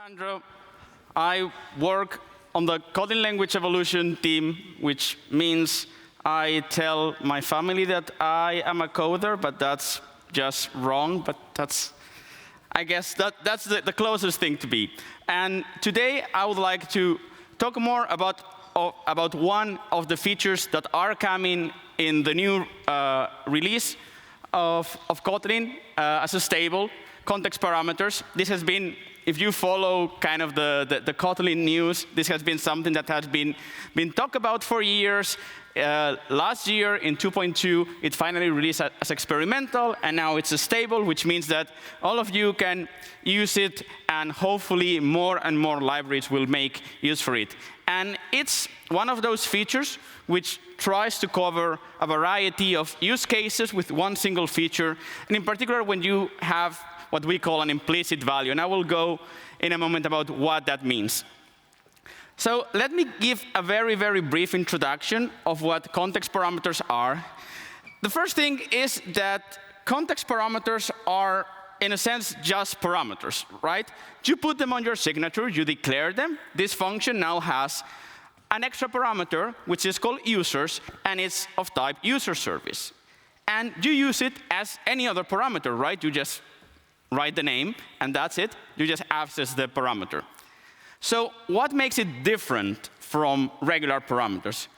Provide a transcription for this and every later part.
Alejandro. I work on the Kotlin language evolution team, which means I tell my family that I am a coder, but that's just wrong. But I guess that's the closest thing to be. And today I would like to talk more about one of the features that are coming in the new release of Kotlin as a stable, context parameters. This has been, if you follow kind of the Kotlin news, this has been something that has been talked about for years. Last year, in 2.2, it finally released as experimental, and now it's a stable, which means that all of you can use it, and hopefully more and more libraries will make use for it. And it's one of those features which tries to cover a variety of use cases with one single feature, and in particular when you have what we call an implicit value. And I will go in a moment about what that means. So let me give a very, very brief introduction of what context parameters are. The first thing is that context parameters are, in a sense, just parameters, right? You put them on your signature, you declare them. This function now has an extra parameter, which is called users, and it's of type user service. And you use it as any other parameter, right? You just write the name, and that's it. You just access the parameter. So what makes it different from regular parameters?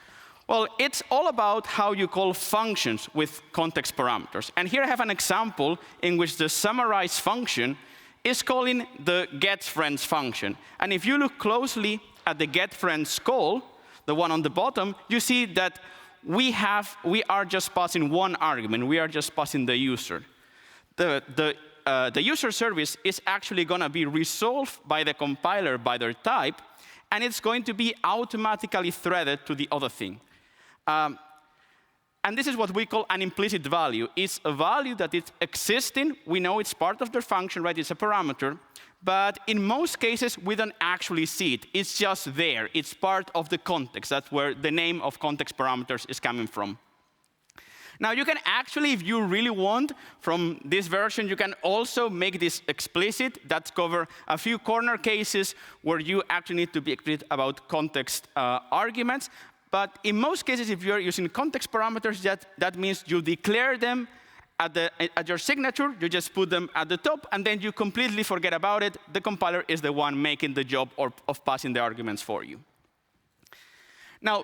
Well, it's all about how you call functions with context parameters. And here I have an example in which the summarize function is calling the getFriends function. And if you look closely at the getFriends call, the one on the bottom, you see that we are just passing one argument. We are just passing the user. The user service is actually going to be resolved by the compiler by their type, and it's going to be automatically threaded to the other thing. And this is what we call an implicit value. It's a value that is existing. We know it's part of the function, right? It's a parameter. But in most cases, we don't actually see it. It's just there. It's part of the context. That's where the name of context parameters is coming from. Now, you can actually, if you really want, from this version, you can also make this explicit. That covers a few corner cases where you actually need to be explicit about context arguments. But in most cases, if you're using context parameters, that means you declare them at your signature. You just put them at the top, and then you completely forget about it. The compiler is the one making the job of passing the arguments for you. Now,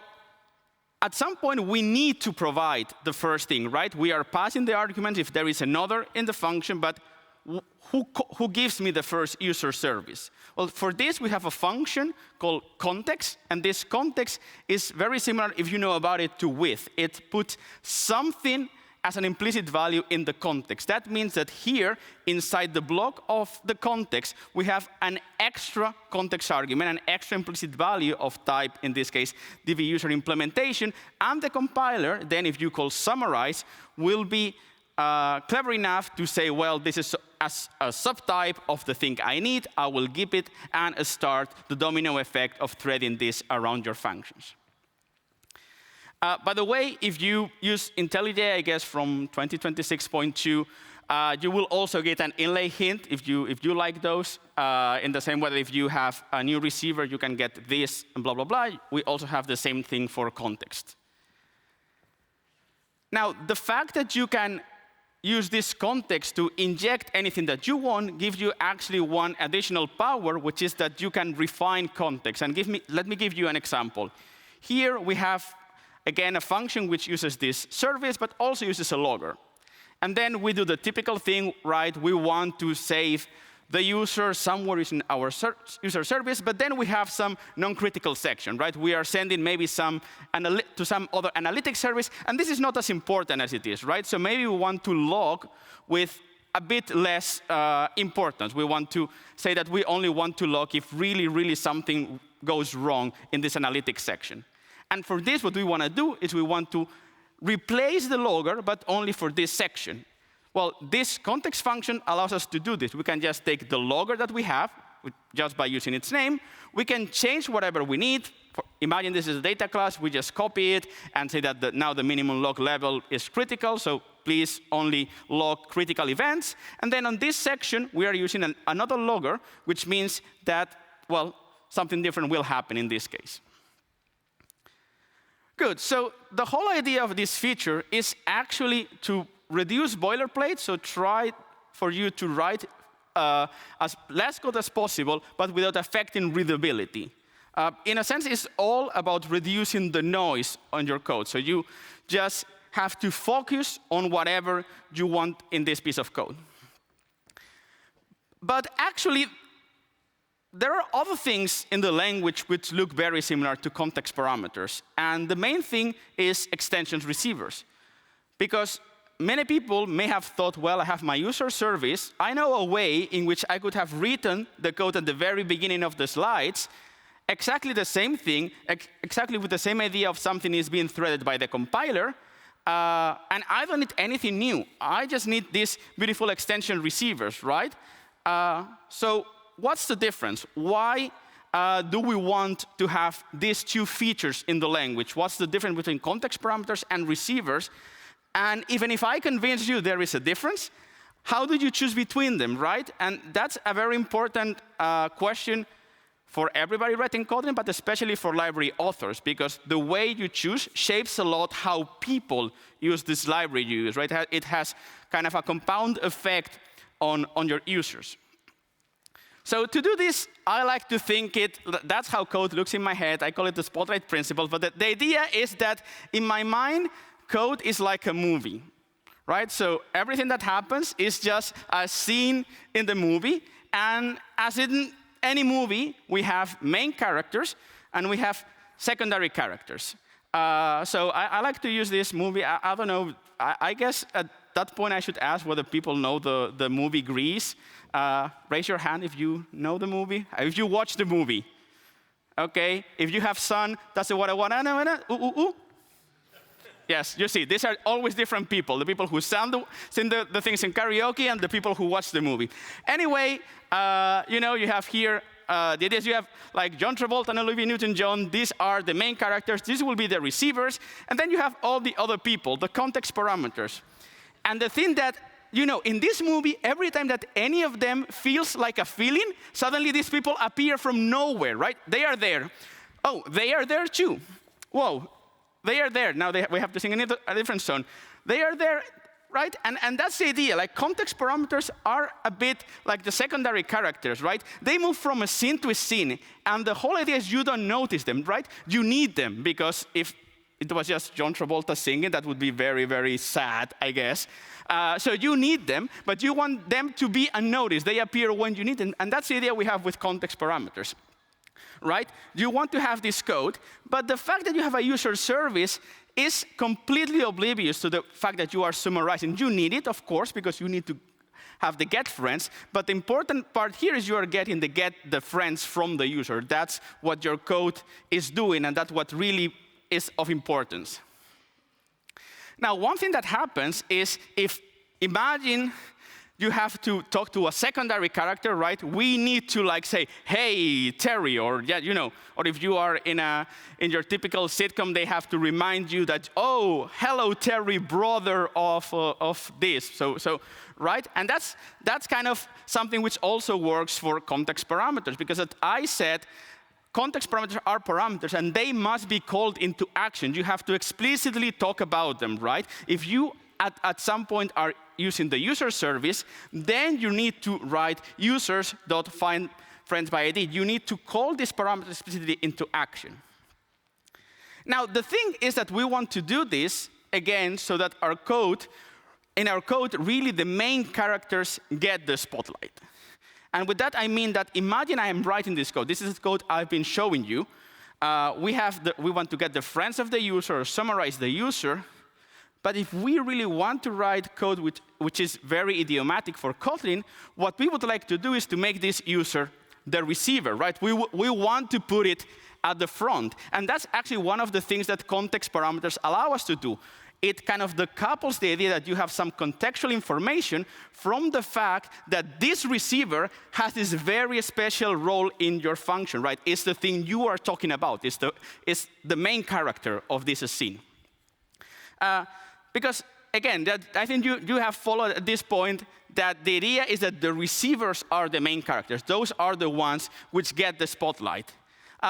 at some point, we need to provide the first thing, right? We are passing the argument if there is another in the function, but who gives me the first user service? Well, for this, we have a function called context, and this context is very similar, if you know about it, to with. It puts something as an implicit value in the context. That means that here, inside the block of the context, we have an extra context argument, an extra implicit value of type, in this case, DV user implementation, and the compiler, then if you call summarize, will be clever enough to say, well, this is as a subtype of the thing I need, I will give it, and start the domino effect of threading this around your functions. By the way, if you use IntelliJ, I guess from 2026.2, you will also get an inlay hint if you like those. In the same way that if you have a new receiver, you can get this and blah, blah, blah. We also have the same thing for context. Now, the fact that you can use this context to inject anything that you want gives you actually one additional power, which is that you can refine context. And let me give you an example. Here we have, again, a function which uses this service, but also uses a logger. And then we do the typical thing, right? We want to save the user somewhere in our user service, but then we have some non-critical section, right? We are sending maybe to some other analytics service, and this is not as important as it is, right? So maybe we want to log with a bit less importance. We want to say that we only want to log if really, really something goes wrong in this analytics section. And for this, what we want to do is we want to replace the logger, but only for this section. Well, this context function allows us to do this. We can just take the logger that we have, just by using its name. We can change whatever we need. Imagine this is a data class. We just copy it and say that now the minimum log level is critical. So please only log critical events. And then on this section, we are using another logger, which means that, well, something different will happen in this case. Good, so the whole idea of this feature is actually to reduce boilerplate, so try for you to write as less code as possible, but without affecting readability. In a sense, it's all about reducing the noise on your code. So you just have to focus on whatever you want in this piece of code. But actually, there are other things in the language which look very similar to context parameters. And the main thing is extensions receivers. Because many people may have thought, well, I have my user service. I know a way in which I could have written the code at the very beginning of the slides, exactly the same thing, exactly with the same idea of something is being threaded by the compiler, and I don't need anything new. I just need these beautiful extension receivers, right? So what's the difference? Why do we want to have these two features in the language? What's the difference between context parameters and receivers? And even if I convince you there is a difference, how do you choose between them, right? And that's a very important question for everybody writing Kotlin, but especially for library authors, because the way you choose shapes a lot how people use this library you use, right? It has kind of a compound effect on your users. So to do this, I like to think that's how code looks in my head. I call it the spotlight principle, but the idea is that in my mind, code is like a movie, right? So everything that happens is just a scene in the movie, and as in any movie, we have main characters, and we have secondary characters. So I like to use this movie. I don't know. I guess at that point I should ask whether people know the movie Grease. Raise your hand if you know the movie. If you watch the movie. Okay. If you have son, that's what I want. Ooh. Yes, you see, these are always different people. The people who sing the things in karaoke and the people who watch the movie. Anyway, you have here, the idea is you have like John Travolta and Olivia Newton-John. These are the main characters. These will be the receivers. And then you have all the other people, the context parameters. And the thing that, in this movie, every time that any of them feels like a feeling, suddenly these people appear from nowhere, right? They are there. Oh, they are there too. Whoa. They are there. Now we have to sing a different song. They are there, right? And that's the idea. Like context parameters are a bit like the secondary characters, right? They move from a scene to a scene. And the whole idea is you don't notice them, right? You need them, because if it was just John Travolta singing, that would be very, very sad, I guess. So you need them, but you want them to be unnoticed. They appear when you need them. And that's the idea we have with context parameters. Right? You want to have this code, but the fact that you have a user service is completely oblivious to the fact that you are summarizing. You need it, of course, because you need to have the get friends, but the important part here is you are getting the friends from the user. That's what your code is doing, and that's what really is of importance. Now, one thing that happens is imagine you have to talk to a secondary character, right? We need to say, hey, Terry, or or if you are in your typical sitcom, they have to remind you that, oh, hello, Terry, brother of this. So right? And that's kind of something which also works for context parameters, because as I said, context parameters are parameters, and they must be called into action. You have to explicitly talk about them, right? If you at some point are using the user service, then you need to write users.findFriendsByID. You need to call this parameter explicitly into action. Now, the thing is that we want to do this, again, so that in our code, really the main characters get the spotlight. And with that, I mean that imagine I am writing this code. This is the code I've been showing you. We want to get the friends of the user, or summarize the user. But if we really want to write code which is very idiomatic for Kotlin, what we would like to do is to make this user the receiver, right? We want to put it at the front. And that's actually one of the things that context parameters allow us to do. It kind of decouples the idea that you have some contextual information from the fact that this receiver has this very special role in your function, right? It's the thing you are talking about. It's the main character of this scene. Because again, I think you have followed at this point that the idea is that the receivers are the main characters. Those are the ones which get the spotlight.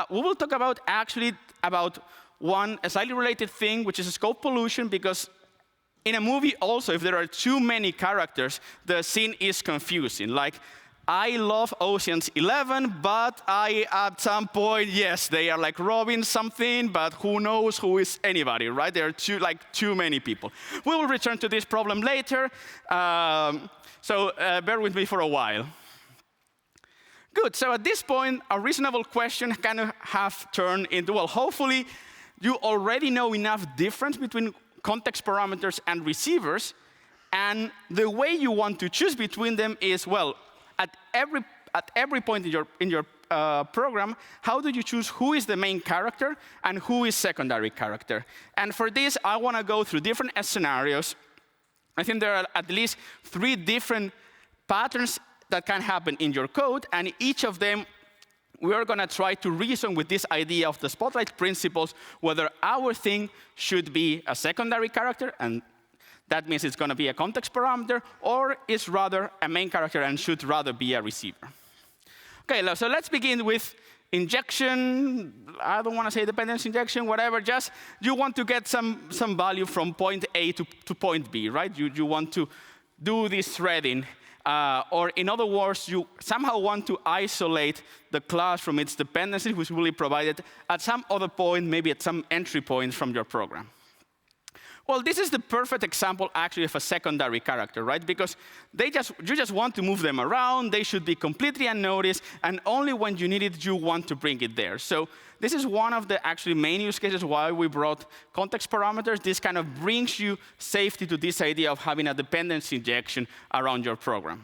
We will talk about a slightly related thing, which is scope pollution, because in a movie also, if there are too many characters, the scene is confusing. Like, I love Ocean's 11, but at some point, yes, they are like robbing something, but who knows who is anybody, right? There are too many people. We will return to this problem later, so bear with me for a while. Good, so at this point, a reasonable question kind of have turned into, well, hopefully you already know enough difference between context parameters and receivers, and the way you want to choose between them is, well, at every point in your program, how do you choose who is the main character and who is secondary character? And for this, I want to go through different scenarios. I think there are at least 3 different patterns that can happen in your code, and each of them, we are going to try to reason with this idea of the spotlight principles, whether our thing should be a secondary character, and that means it's going to be a context parameter, or is rather a main character and should rather be a receiver. Okay, so let's begin with injection. I don't want to say dependency injection, whatever. Just you want to get some value from point A to point B, right? You want to do this threading. Or in other words, you somehow want to isolate the class from its dependencies, which will be provided at some other point, maybe at some entry point from your program. Well, this is the perfect example, actually, of a secondary character, right? Because you just want to move them around. They should be completely unnoticed, and only when you need it, you want to bring it there. So this is one of the actually main use cases why we brought context parameters. This kind of brings you safety to this idea of having a dependency injection around your program.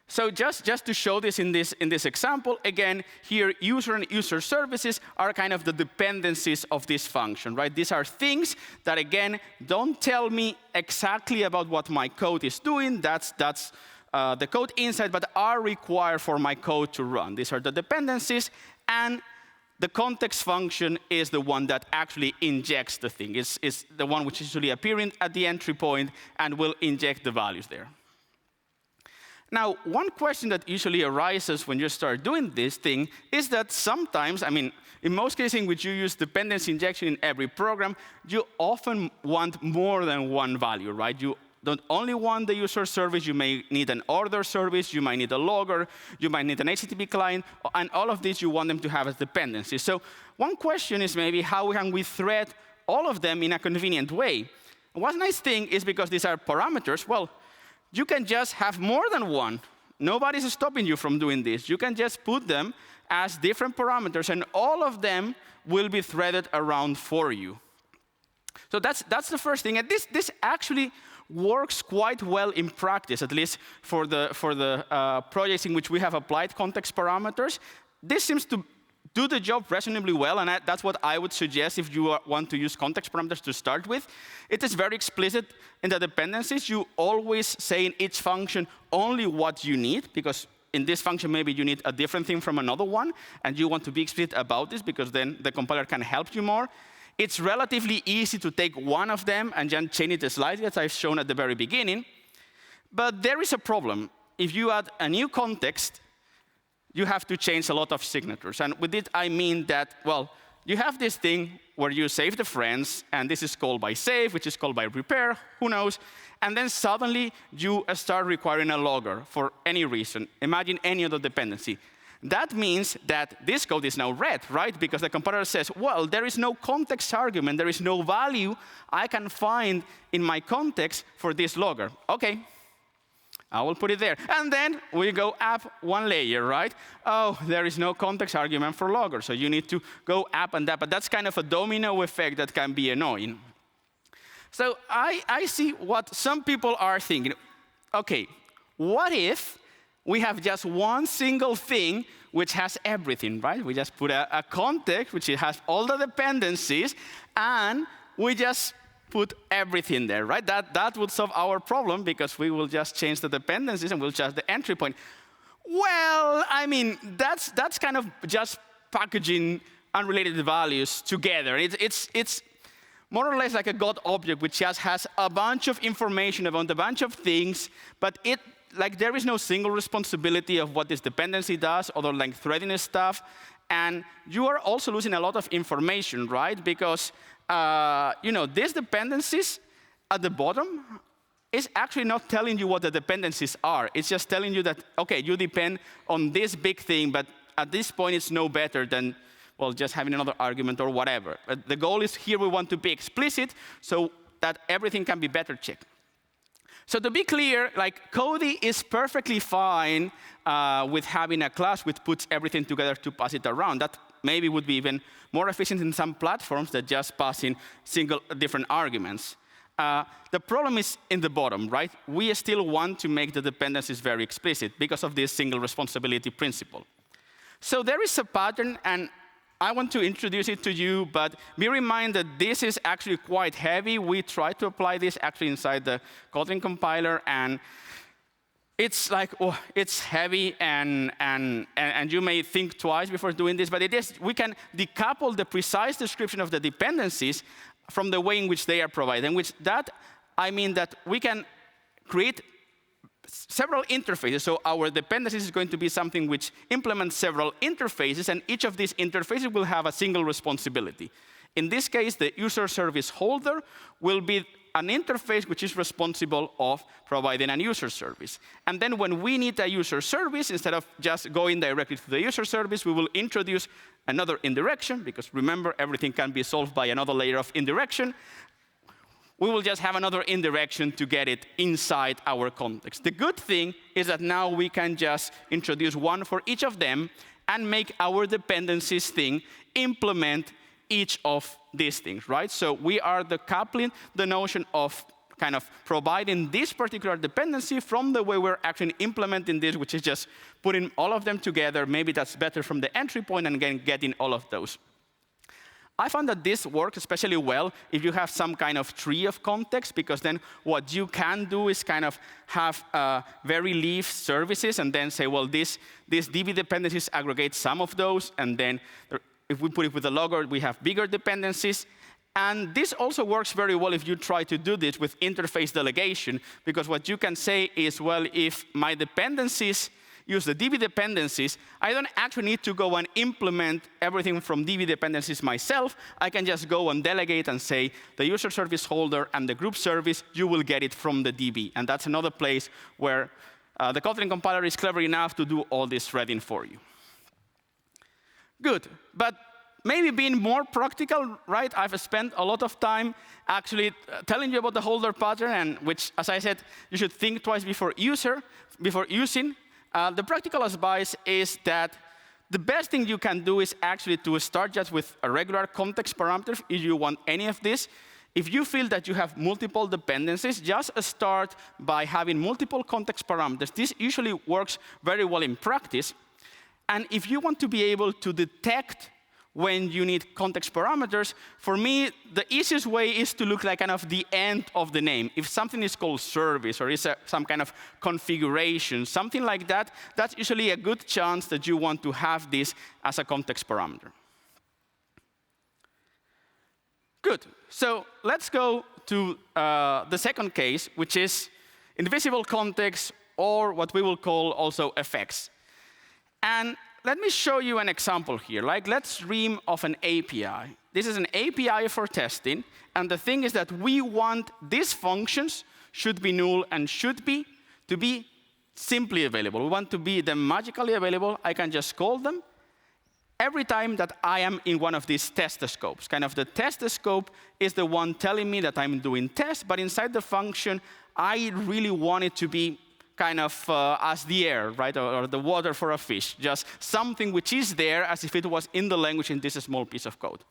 So just to show this in this example, again, here, user and user services are kind of the dependencies of this function, right? These are things that, again, don't tell me exactly about what my code is doing. That's the code inside, but are required for my code to run. These are the dependencies, and the context function is the one that actually injects the thing. It's the one which is usually appearing at the entry point and will inject the values there. Now, one question that usually arises when you start doing this thing is that sometimes, I mean, in most cases in which you use dependency injection in every program, you often want more than one value, right? You don't only want the user service, you may need an order service, you might need a logger, you might need an HTTP client, and all of these you want them to have as dependencies. So one question is maybe how can we thread all of them in a convenient way? One nice thing is because these are parameters, well, you can just have more than one. Nobody's stopping you from doing this. You can just put them as different parameters, and all of them will be threaded around for you. So that's the first thing. And this actually works quite well in practice, at least for the projects in which we have applied context parameters. This seems to do the job reasonably well, and that's what I would suggest if you want to use context parameters to start with. It is very explicit in the dependencies. You always say in each function only what you need, because in this function maybe you need a different thing from another one, and you want to be explicit about this because then the compiler can help you more. It's relatively easy to take one of them and then change it slightly, as I've shown at the very beginning. But there is a problem. If you add a new context, you have to change a lot of signatures. And with it, I mean that, well, you have this thing where you save the friends, and this is called by save, which is called by repair, who knows? And then suddenly, you start requiring a logger for any reason. Imagine any other dependency. That means that this code is now red, right? Because the compiler says, well, there is no context argument. There is no value I can find in my context for this logger. OK. I will put it there. And then we go up one layer, right? Oh, there is no context argument for logger, so you need to go up and up. But that's kind of a domino effect that can be annoying. So I see what some people are thinking. OK, what if we have just one single thing which has everything, right? We just put a context which has all the dependencies, and we just put everything there, right? That would solve our problem because we will just change the dependencies and we'll change the entry point. Well, I mean, that's kind of just packaging unrelated values together. more or less like a God object, which just has a bunch of information about a bunch of things, but there is no single responsibility of what this dependency does, other like threading stuff. And you are also losing a lot of information, right? Because these dependencies at the bottom is actually not telling you what the dependencies are. It's just telling you that, okay, you depend on this big thing, but at this point it's no better than, well, just having another argument or whatever. But the goal is here we want to be explicit so that everything can be better checked. So to be clear, like Cody is perfectly fine with having a class which puts everything together to pass it around. That maybe would be even more efficient in some platforms than just passing different arguments. The problem is in the bottom, right? We still want to make the dependencies very explicit because of this single responsibility principle. So there is a pattern, and I want to introduce it to you, but be reminded this is actually quite heavy. We tried to apply this actually inside the Kotlin compiler, and it's like, oh, it's heavy, and you may think twice before doing this, but it is, we can decouple the precise description of the dependencies from the way in which they are provided. In which that, I mean that we can create several interfaces. So our dependencies is going to be something which implements several interfaces, and each of these interfaces will have a single responsibility. In this case, the user service holder will be an interface which is responsible of providing a user service. And then when we need a user service, instead of just going directly to the user service, we will introduce another indirection, because remember, everything can be solved by another layer of indirection. We will just have another indirection to get it inside our context. The good thing is that now we can just introduce one for each of them and make our dependencies thing implement each of these things, right? So we are decoupling the notion of kind of providing this particular dependency from the way we're actually implementing this, which is just putting all of them together. Maybe that's better from the entry point and again getting all of those. I found that this works especially well if you have some kind of tree of context, because then what you can do is kind of have very leaf services and then say, well, these DB dependencies aggregate some of those, and then if we put it with a logger, we have bigger dependencies. And this also works very well if you try to do this with interface delegation, because what you can say is, well, if my dependencies use the DB dependencies, I don't actually need to go and implement everything from DB dependencies myself. I can just go and delegate and say, the user service holder and the group service, you will get it from the DB. And that's another place where the Kotlin compiler is clever enough to do all this threading for you. Good, but maybe being more practical, right? I've spent a lot of time actually telling you about the holder pattern, and which, as I said, you should think twice before using. The practical advice is that the best thing you can do is actually to start just with a regular context parameter if you want any of this. If you feel that you have multiple dependencies, just start by having multiple context parameters. This usually works very well in practice. And if you want to be able to detect when you need context parameters, for me, the easiest way is to look like kind of the end of the name. If something is called service or is some kind of configuration, something like that, that's usually a good chance that you want to have this as a context parameter. Good. So let's go to the second case, which is invisible context, or what we will call also effects. And let me show you an example here. Like, let's dream of an API. This is an API for testing. And the thing is that we want these functions should be null and should be to be simply available. We want to be them magically available. I can just call them every time that I am in one of these test scopes. Kind of the test scope is the one telling me that I'm doing tests. But inside the function, I really want it to be kind of as the air, right, or the water for a fish, just something which is there as if it was in the language in this small piece of code.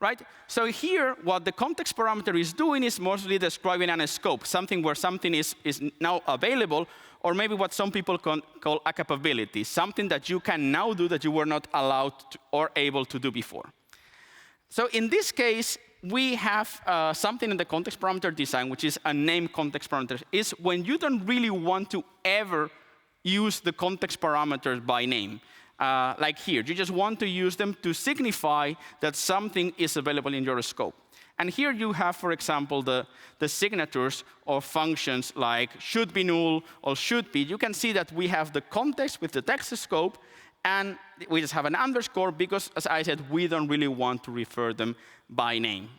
Right? So here, what the context parameter is doing is mostly describing a scope, something where something is now available, or maybe what some people call a capability, something that you can now do that you were not allowed to, or able to do before. So in this case, we have something in the context parameter design, which is a name context parameter. Is when you don't really want to ever use the context parameters by name. Like here, you just want to use them to signify that something is available in your scope. And here you have, for example, the signatures of functions like should be null or should be. You can see that we have the context with the text scope, and we just have an underscore because, as I said, we don't really want to refer them by name.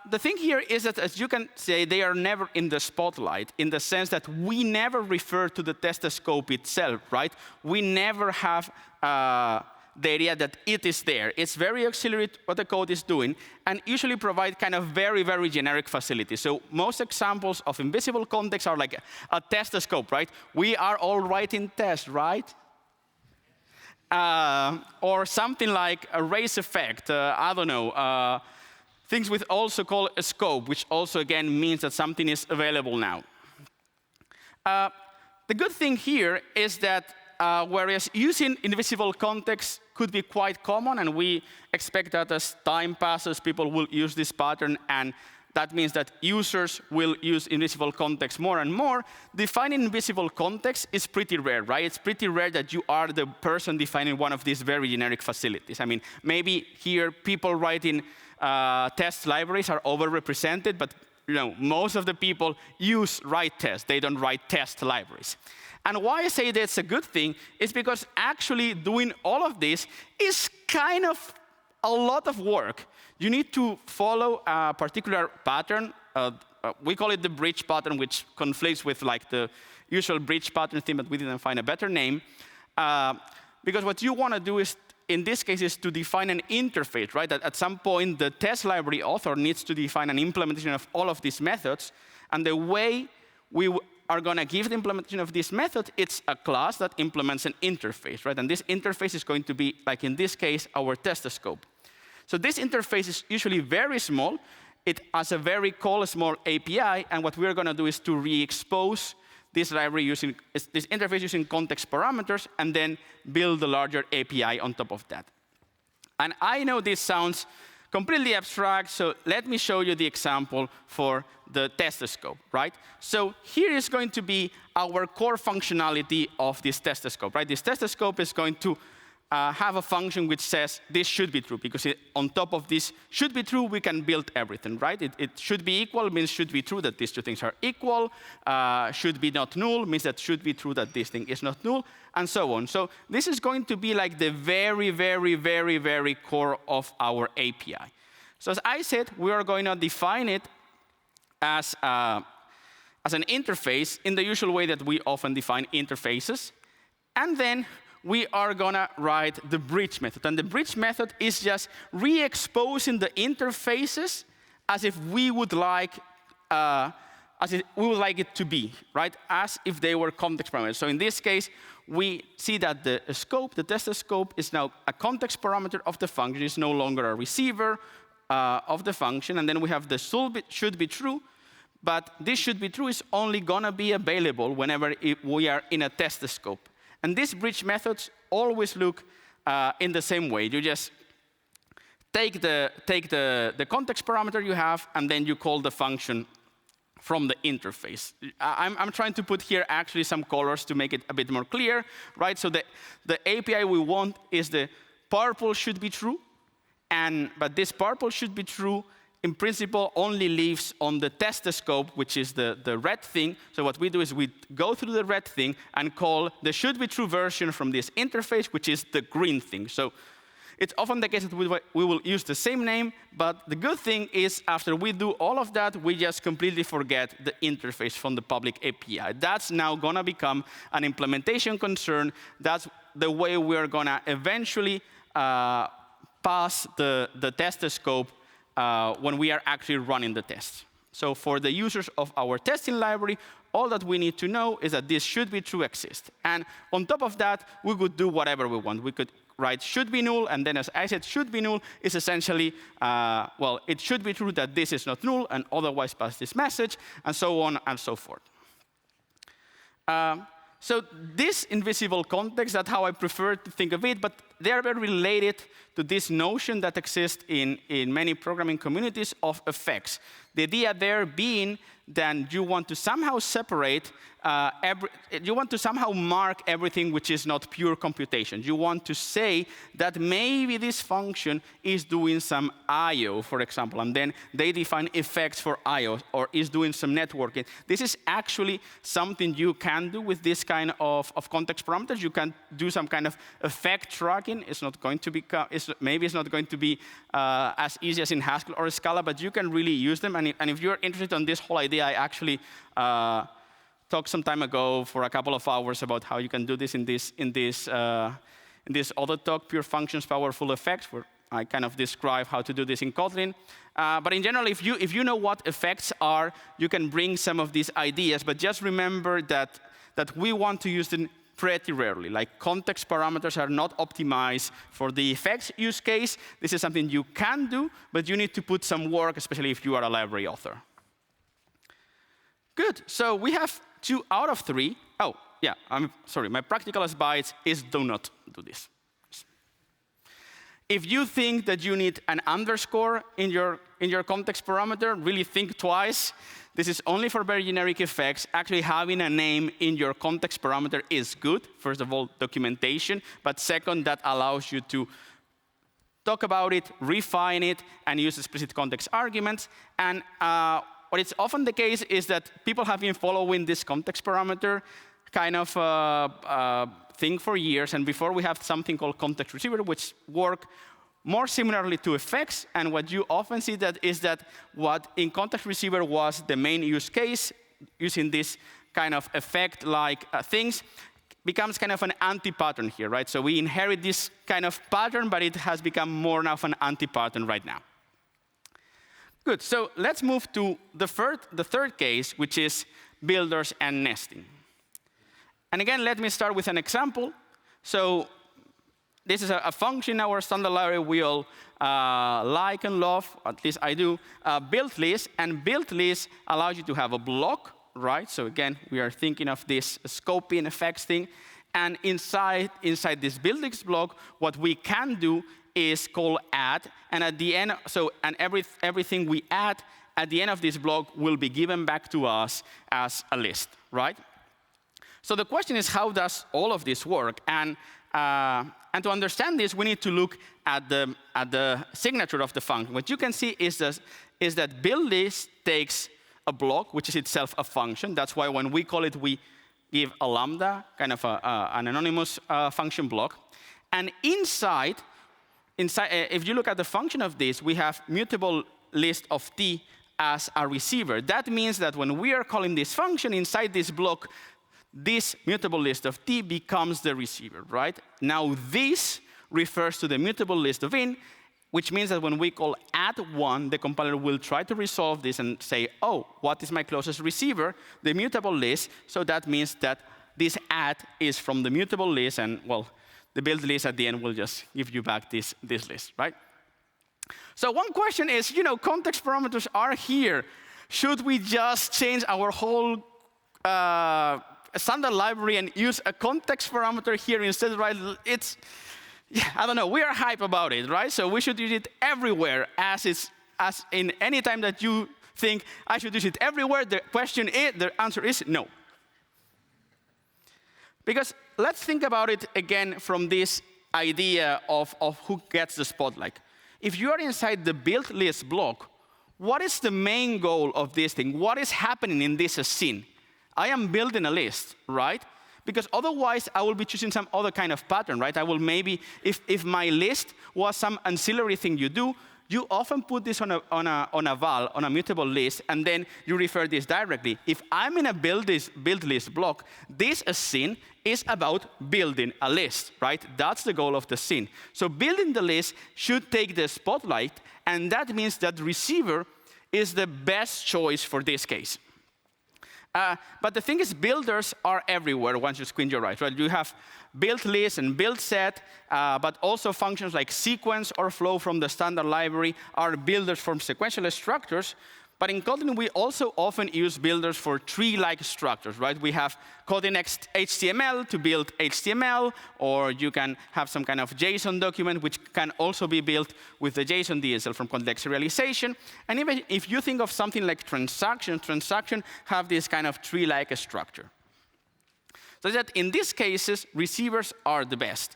The thing here is that, as you can say, they are never in the spotlight in the sense that we never refer to the test scope itself, right? We never have the idea that it is there. It's very auxiliary to what the code is doing, and usually provide kind of very, very generic facilities. So most examples of invisible context are like a test scope, right? We are all writing tests, right? Or something like a race effect, I don't know. Things with also called a scope, which also, again, means that something is available now. The good thing here is that whereas using invisible context could be quite common, and we expect that as time passes, people will use this pattern, and that means that users will use invisible context more and more, defining invisible context is pretty rare, right? It's pretty rare that you are the person defining one of these very generic facilities. I mean, maybe here people writing test libraries are overrepresented, but most of the people write tests. They don't write test libraries. And why I say that's a good thing is because actually doing all of this is kind of a lot of work. You need to follow a particular pattern. We call it the bridge pattern, which conflicts with like the usual bridge pattern theme, but we didn't find a better name. Because what you want to do is, in this case, is to define an interface, right? That at some point, the test library author needs to define an implementation of all of these methods. And the way we are going to give the implementation of this method, it's a class that implements an interface, right? And this interface is going to be, like in this case, our test scope. So this interface is usually very small. It has a very small API, and what we're going to do is to re-expose this library using this interface using context parameters, and then build the larger API on top of that. And I know this sounds completely abstract, so let me show you the example for the test scope, right? So here is going to be our core functionality of this test scope, right? This test scope is going to have a function which says this should be true, because on top of this should be true, we can build everything, right? It should be equal means should be true that these two things are equal. Should be not null means that should be true that this thing is not null, and so on. So this is going to be like the very, very, very, very core of our API. So as I said, we are going to define it as an interface in the usual way that we often define interfaces. And then we are going to write the bridge method. And the bridge method is just re-exposing the interfaces as if we would like it to be, right? As if they were context parameters. So in this case, we see that the scope, the test scope, is now a context parameter of the function. It's no longer a receiver of the function. And then we have the should be true. But this should be true is only going to be available whenever we are in a test scope. And these bridge methods always look in the same way. You just take the context parameter you have, and then you call the function from the interface. I'm trying to put here actually some colors to make it a bit more clear, right? So the API we want is the purple should be true, but this purple should be true in principle only lives on the test scope, which is the red thing. So what we do is we go through the red thing and call the should be true version from this interface, which is the green thing. So it's often the case that we will use the same name, but the good thing is after we do all of that, we just completely forget the interface from the public API. That's now going to become an implementation concern. That's the way we are going to eventually pass the test scope when we are actually running the tests. So for the users of our testing library, all that we need to know is that this should be true exists. And on top of that, we could do whatever we want. We could write should be null, and then as I said, should be null is essentially, well, it should be true that this is not null, and otherwise pass this message, and so on and so forth. So this invisible context, that's how I prefer to think of it, but they are very related to this notion that exists in many programming communities of effects. The idea there being that you want to somehow separate, you want to somehow mark everything which is not pure computation. You want to say that maybe this function is doing some I/O, for example, and then they define effects for I/O, or is doing some networking. This is actually something you can do with this kind of context parameters. You can do some kind of effect tracking. It's not going to be, maybe it's not going to be as easy as in Haskell or Scala, but you can really use them. And if you're interested in this whole idea, I actually talked some time ago for a couple of hours about how you can do this in this other talk, Pure Functions, Powerful Effects, where I kind of describe how to do this in Kotlin. But in general, if you know what effects are, you can bring some of these ideas. But just remember that we want to use them pretty rarely. Like, context parameters are not optimized for the effects use case. This is something you can do, but you need to put some work, especially if you are a library author. Good. So we have 2 out of 3. Oh, yeah, I'm sorry. My practical advice is do not do this. If you think that you need an underscore in your context parameter, really think twice. This is only for very generic effects. Actually, having a name in your context parameter is good. First of all, documentation. But second, that allows you to talk about it, refine it, and use explicit context arguments. And what is often the case is that people have been following this context parameter kind of thing for years. And before, we have something called context receiver, which work more similarly to effects. And what you often see is that what in context receiver was the main use case, using this kind of effect-like things, becomes kind of an anti-pattern here, right? So we inherit this kind of pattern, but it has become more of an anti-pattern right now. Good. So let's move to the third case, which is builders and nesting. And again, let me start with an example. So this is a function in our standard library we all like and love, at least I do, build list. And build list allows you to have a block, right? So again, we are thinking of this scoping effects thing. And inside this build list block, what we can do is call add. And at the end, everything we add at the end of this block will be given back to us as a list, right? So the question is, how does all of this work? And to understand this, we need to look at the signature of the function. What you can see is that build list takes a block, which is itself a function. That's why when we call it, we give a lambda, kind of an anonymous function block. And inside, if you look at the function of this, we have mutable list of t as a receiver. That means that when we are calling this function inside this block, this mutable list of t becomes the receiver, right? Now this refers to the mutable list of in, which means that when we call add1, the compiler will try to resolve this and say, oh, what is my closest receiver? The mutable list. So that means that this add is from the mutable list, and well, the build list at the end will just give you back this list, right? So one question is, context parameters are here. Should we just change our whole standard library and use a context parameter here instead, right? I don't know. We are hype about it, right? So we should use it everywhere, as in any time that you think I should use it everywhere. The answer is no. Because let's think about it again from this idea of who gets the spotlight. If you are inside the build list block, what is the main goal of this thing? What is happening in this scene? I am building a list, right? Because otherwise, I will be choosing some other kind of pattern, right? I will maybe, if my list was some ancillary thing you do, you often put this on a val, on a mutable list, and then you refer this directly. If I'm in a build list block, this scene is about building a list, right? That's the goal of the scene. So building the list should take the spotlight, and that means that the receiver is the best choice for this case. But the thing is, builders are everywhere once you squint your eyes, right? You have build list and build set, but also functions like sequence or flow from the standard library are builders from sequential structures. But in Kotlin, we also often use builders for tree-like structures, right? We have Kotlin HTML to build HTML, or you can have some kind of JSON document, which can also be built with the JSON DSL from context serialization. And even if you think of something like transactions have this kind of tree-like structure. So that in these cases, receivers are the best.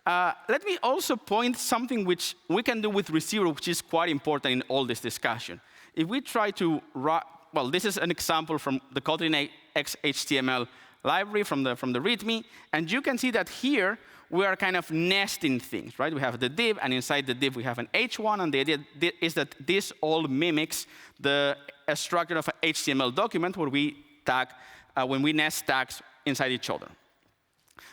Let me also point something which we can do with receiver, which is quite important in all this discussion. If we try to well, this is an example from the Kotlin XHTML library from the README, and you can see that here we are kind of nesting things, right? We have the div, and inside the div we have an h1, and the idea is that this all mimics the structure of an HTML document where we tag when we nest tags inside each other.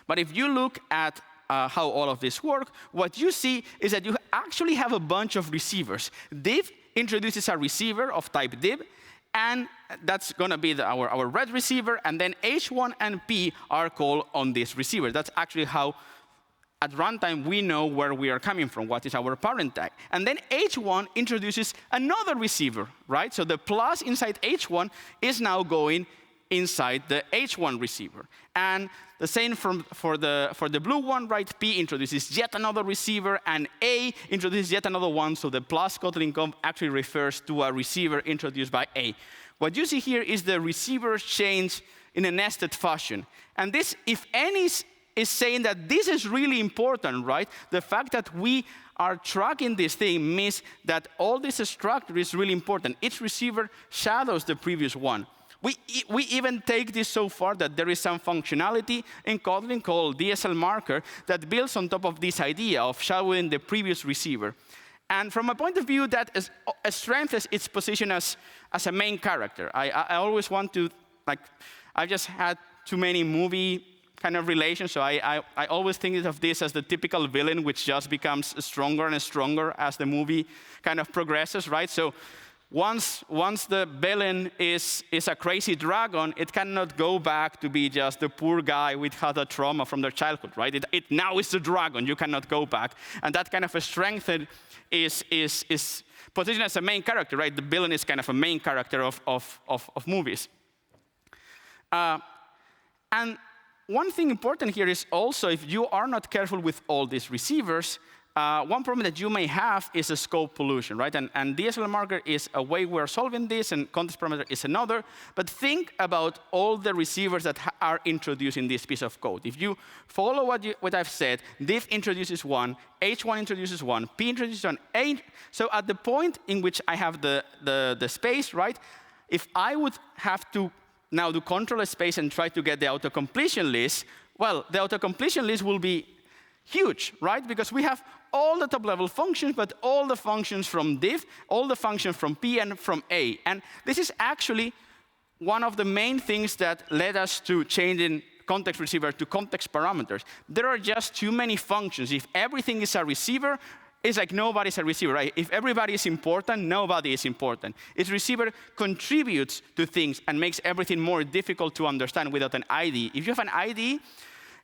But if you look at how all of this works, what you see is that you actually have a bunch of receivers. Div introduces a receiver of type div, and that's going to be our red receiver, and then h1 and p are called on this receiver. That's actually how, at runtime, we know where we are coming from, what is our parent tag. And then h1 introduces another receiver, right? So the plus inside h1 is now going inside the h1 receiver. And the same for the blue one, right? P introduces yet another receiver, and A introduces yet another one, so the plus Kotlin conf actually refers to a receiver introduced by A. What you see here is the receivers change in a nested fashion. And this, if any, is saying that this is really important, right? The fact that we are tracking this thing means that all this structure is really important. Each receiver shadows the previous one. We even take this so far that there is some functionality in Kotlin called DSL marker that builds on top of this idea of shadowing the previous receiver. And from a point of view, that is, strengthens its position as a main character. I always want to, like, I've just had too many movie kind of relations, so I always think of this as the typical villain, which just becomes stronger and stronger as the movie kind of progresses, right? So once the villain is a crazy dragon, it cannot go back to be just the poor guy which had a trauma from their childhood, right? It now is the dragon. You cannot go back. And that kind of a strength is positioned as a main character, right? The villain is kind of a main character of movies. And one thing important here is also, if you are not careful with all these receivers, one problem that you may have is a scope pollution, right? And DSL marker is a way we're solving this, and context parameter is another. But think about all the receivers that are introduced in this piece of code. If you follow what I've said, div introduces one, h1 introduces one, p introduces one, a. So at the point in which I have the space, right? If I would have to now do control space and try to get the auto-completion list, well, the auto-completion list will be huge, right? Because we have all the top-level functions, but all the functions from div, all the functions from p and from a. And this is actually one of the main things that led us to changing context receiver to context parameters. There are just too many functions. If everything is a receiver, it's like nobody's a receiver, right? If everybody is important, nobody is important. Its receiver contributes to things and makes everything more difficult to understand without an ID. If you have an ID,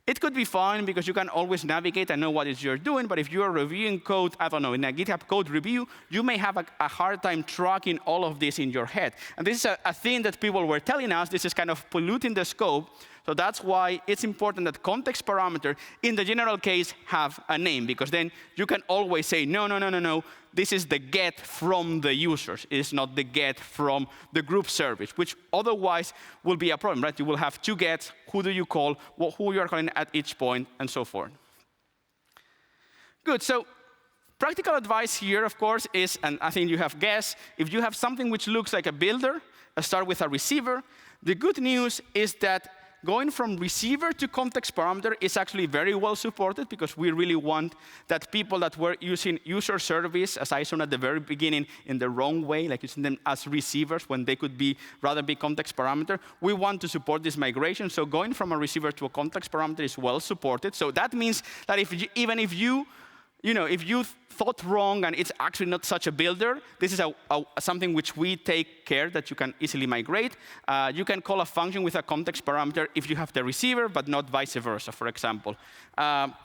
it could be fine because you can always navigate and know what it is you're doing, but if you are reviewing code, I don't know, in a GitHub code review, you may have a hard time tracking all of this in your head. And this is a thing that people were telling us. This is kind of polluting the scope. So that's why it's important that context parameter, in the general case, have a name, because then you can always say, no. This is the get from the users. It's not the get from the group service, which otherwise will be a problem, right? You will have two gets. Who do you call? Who you are calling at each point, and so forth. Good. So practical advice here, of course, is, and I think you have guessed, if you have something which looks like a builder, start with a receiver. The good news is that going from receiver to context parameter is actually very well supported, because we really want that people that were using user service, as I showed at the very beginning, in the wrong way, like using them as receivers when they could be rather be context parameter, we want to support this migration. So going from a receiver to a context parameter is well supported. So that means that even if you thought wrong and it's actually not such a builder, this is something which we take care that you can easily migrate. You can call a function with a context parameter if you have the receiver, but not vice versa, for example. And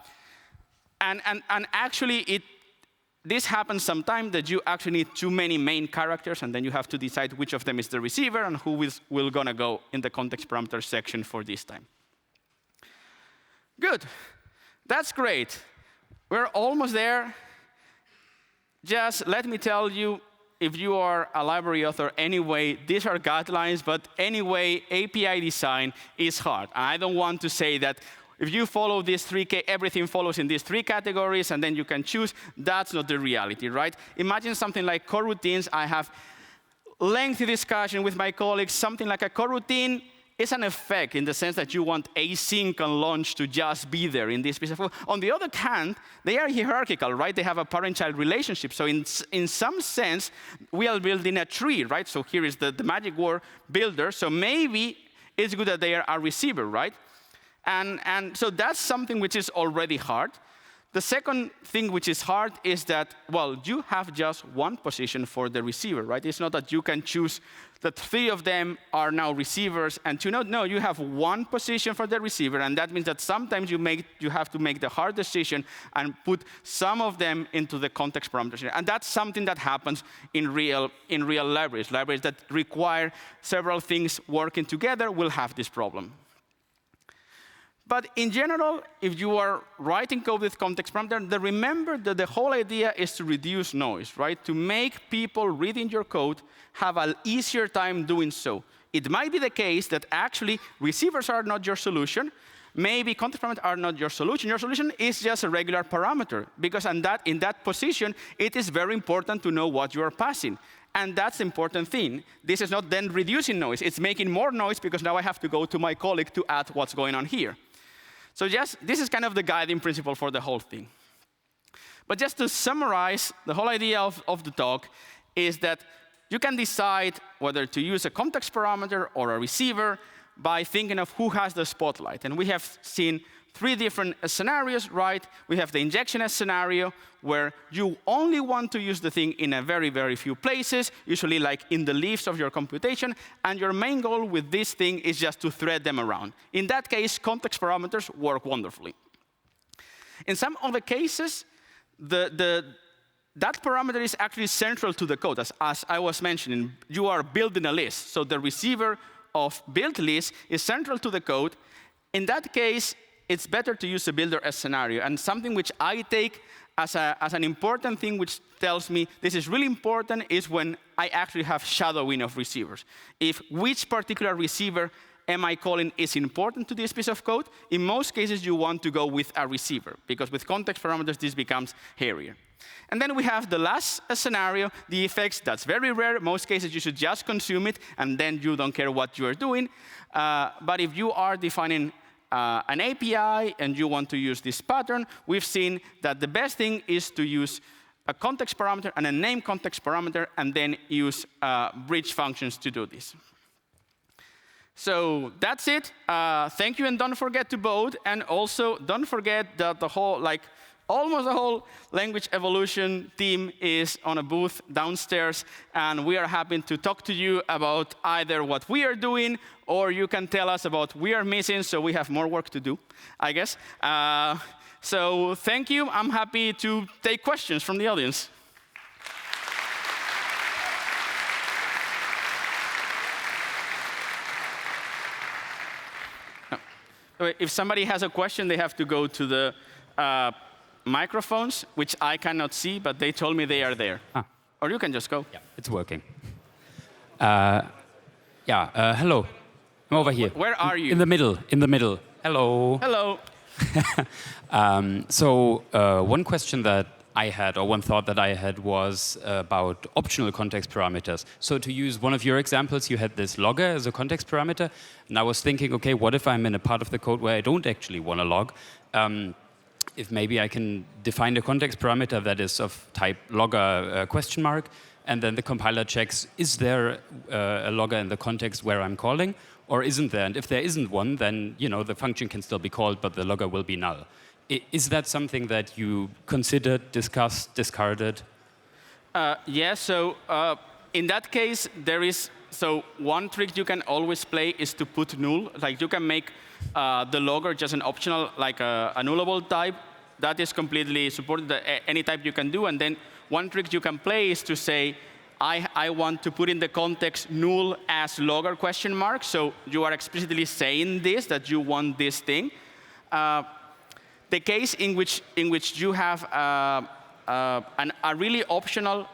actually, this happens sometimes that you actually need too many main characters, and then you have to decide which of them is the receiver and who will gonna go in the context parameter section for this time. Good. That's great. We're almost there. Just let me tell you, if you are a library author anyway, these are guidelines, but anyway, API design is hard. And I don't want to say that if you follow these everything follows in these 3 categories, and then you can choose. That's not the reality, right? Imagine something like coroutines. I have lengthy discussion with my colleagues. Something like a coroutine is an effect in the sense that you want async and launch to just be there in this piece of code. On the other hand, they are hierarchical, right? They have a parent-child relationship. So in some sense, we are building a tree, right? So here is the magic word builder. So maybe it's good that they are a receiver, right? And so that's something which is already hard. The second thing which is hard is that, well, you have just one position for the receiver, right? It's not that you can choose that 3 of them are now receivers and 2 not. No, you have one position for the receiver, and that means that sometimes you have to make the hard decision and put some of them into the context parameters. And that's something that happens in real libraries. Libraries that require several things working together will have this problem. But in general, if you are writing code with context parameter, then remember that the whole idea is to reduce noise, right? To make people reading your code have an easier time doing so. It might be the case that actually receivers are not your solution. Maybe context parameters are not your solution. Your solution is just a regular parameter, because in that position, it is very important to know what you are passing. And that's the important thing. This is not then reducing noise. It's making more noise because now I have to go to my colleague to add what's going on here. So this is kind of the guiding principle for the whole thing. But just to summarize, the whole idea of the talk is that you can decide whether to use a context parameter or a receiver by thinking of who has the spotlight. And we have seen 3 different scenarios, right? We have the injection scenario, where you only want to use the thing in a very, very few places, usually like in the leaves of your computation, and your main goal with this thing is just to thread them around. In that case, context parameters work wonderfully. In some other cases, that parameter is actually central to the code. As I was mentioning, you are building a list, so the receiver of build list is central to the code. In that case, it's better to use a builder as scenario. And something which I take as an important thing which tells me this is really important is when I actually have shadowing of receivers. If which particular receiver am I calling is important to this piece of code, in most cases you want to go with a receiver, because with context parameters this becomes hairier. And then we have the last scenario, the effects. That's very rare. In most cases you should just consume it, and then you don't care what you are doing. But if you are defining an API and you want to use this pattern, we've seen that the best thing is to use a context parameter and a name context parameter, and then use bridge functions to do this. So that's it. Thank you, and don't forget to vote. And also, don't forget that the whole, almost the whole language evolution team is on a booth downstairs, and we are happy to talk to you about either what we are doing, or you can tell us about what we are missing, so we have more work to do, I guess. So thank you. I'm happy to take questions from the audience. If somebody has a question, they have to go to the microphones, which I cannot see, but they told me they are there. Or you can just go. Yeah, it's working. Hello. I'm over here. Where are you? In the middle. Hello. Hello. One question that I had, or one thought that I had, was about optional context parameters. So to use one of your examples, you had this logger as a context parameter. And I was thinking, OK, what if I'm in a part of the code where I don't actually want to log? If maybe I can define a context parameter that is of type logger ? And then the compiler checks, is there a logger in the context where I'm calling, or isn't there? And if there isn't one, then the function can still be called, but the logger will be null. Is that something that you considered, discussed, discarded? Yeah, so in that case, there is, one trick you can always play is to put null. Like you can make the logger just an optional, like a nullable type. That is completely supported, any type you can do. And then one trick you can play is to say, I want to put in the context null as logger question mark. So you are explicitly saying this, that you want this thing. The case in which you have a really optional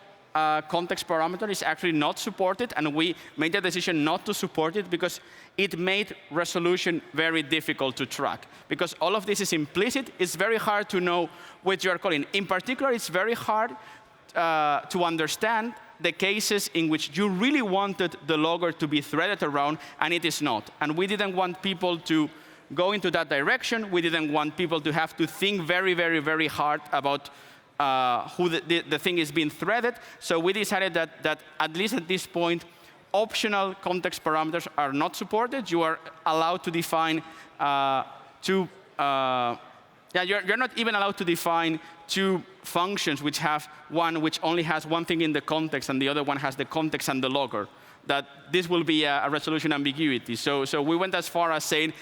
context parameter is actually not supported, and we made the decision not to support it because it made resolution very difficult to track. Because all of this is implicit, it's very hard to know what you are calling. In particular, it's very hard to understand the cases in which you really wanted the logger to be threaded around, and it is not. And we didn't want people to go into that direction. We didn't want people to have to think very, very, very hard about who the thing is being threaded. So we decided that at least at this point, optional context parameters are not supported. You are allowed to define you're not even allowed to define two functions which have one which only has one thing in the context and the other one has the context and the logger. That this will be a resolution ambiguity. So we went as far as saying,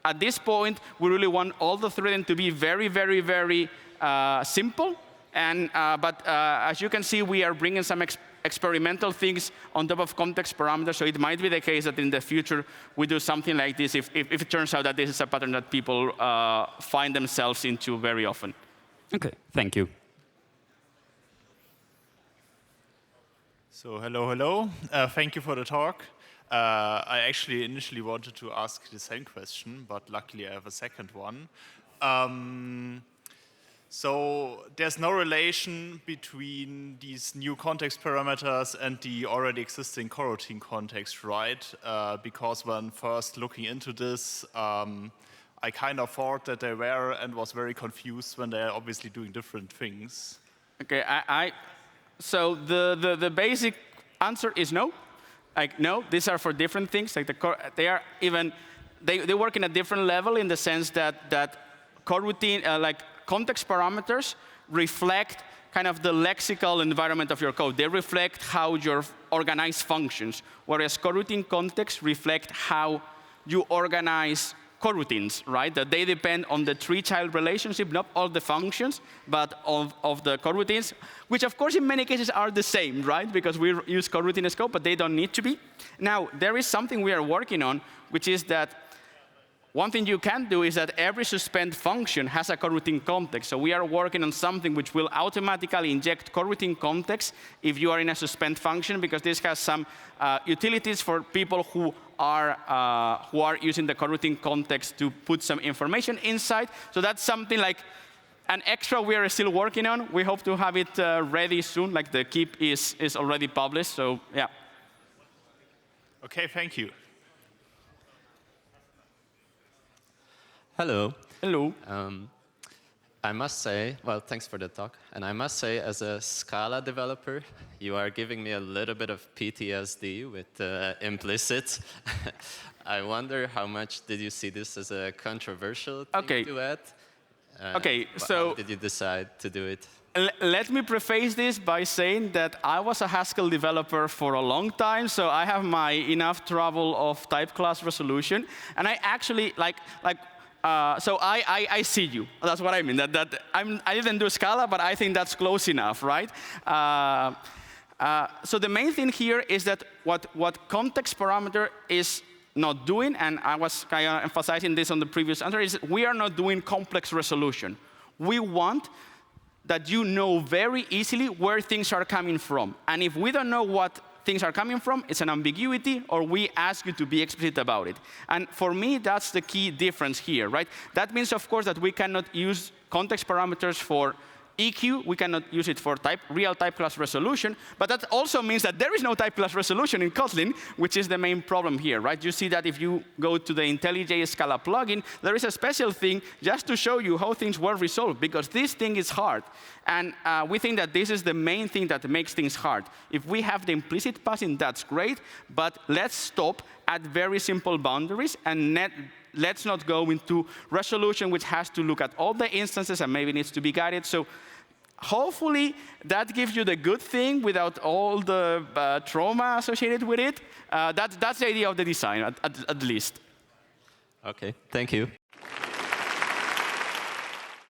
at this point, we really want all the threading to be very, very, very simple. And, but as you can see, we are bringing some experimental things on top of context parameters. So it might be the case that in the future, we do something like this if it turns out that this is a pattern that people find themselves into very often. OK, thank you. So hello. Thank you for the talk. I actually initially wanted to ask the same question, but luckily I have a second one. So there's no relation between these new context parameters and the already existing coroutine context, right? Because when first looking into this, I kind of thought that they were and was very confused when they're obviously doing different things. OK, so the basic answer is no. Like, no, these are for different things. Like they work in a different level in the sense that coroutine, like context parameters, reflect kind of the lexical environment of your code. They reflect how your organized functions, whereas coroutine contexts reflect how you organize coroutines, right? That they depend on the tree-child relationship, not all the functions, but of the coroutines, which of course in many cases are the same, right? Because we use coroutine as code, but they don't need to be. Now, there is something we are working on, which is that one thing you can do is that every suspend function has a coroutine context. So we are working on something which will automatically inject coroutine context if you are in a suspend function, because this has some utilities for people who are using the coroutine context to put some information inside. So that's something like an extra we are still working on. We hope to have it ready soon. Like the keep is already published. So yeah. OK, thank you. Hello. Hello. I must say, well, thanks for the talk. And I must say, as a Scala developer, you are giving me a little bit of PTSD with implicit. I wonder how much did you see this as a controversial thing to add? OK, so how did you decide to do it? Let me preface this by saying that I was a Haskell developer for a long time, so I have my enough trouble of type class resolution. And I actually, so I see you. That's what I mean. I didn't do Scala, but I think that's close enough, right? So the main thing here is that what context parameter is not doing, and I was kind of emphasizing this on the previous answer, is we are not doing complex resolution. We want that you know very easily where things are coming from. And if we don't know what things are coming from, it's an ambiguity, or we ask you to be explicit about it. And for me, that's the key difference here, right? That means, of course, that we cannot use context parameters for EQ. We cannot use it for real type class resolution. But that also means that there is no type class resolution in Kotlin, which is the main problem here, right? You see that if you go to the IntelliJ Scala plugin, there is a special thing just to show you how things were resolved, because this thing is hard. And we think that this is the main thing that makes things hard. If we have the implicit passing, that's great. But let's stop at very simple boundaries, and let's not go into resolution, which has to look at all the instances and maybe needs to be guided. So hopefully, that gives you the good thing without all the trauma associated with it. That's the idea of the design, at least. OK, thank you.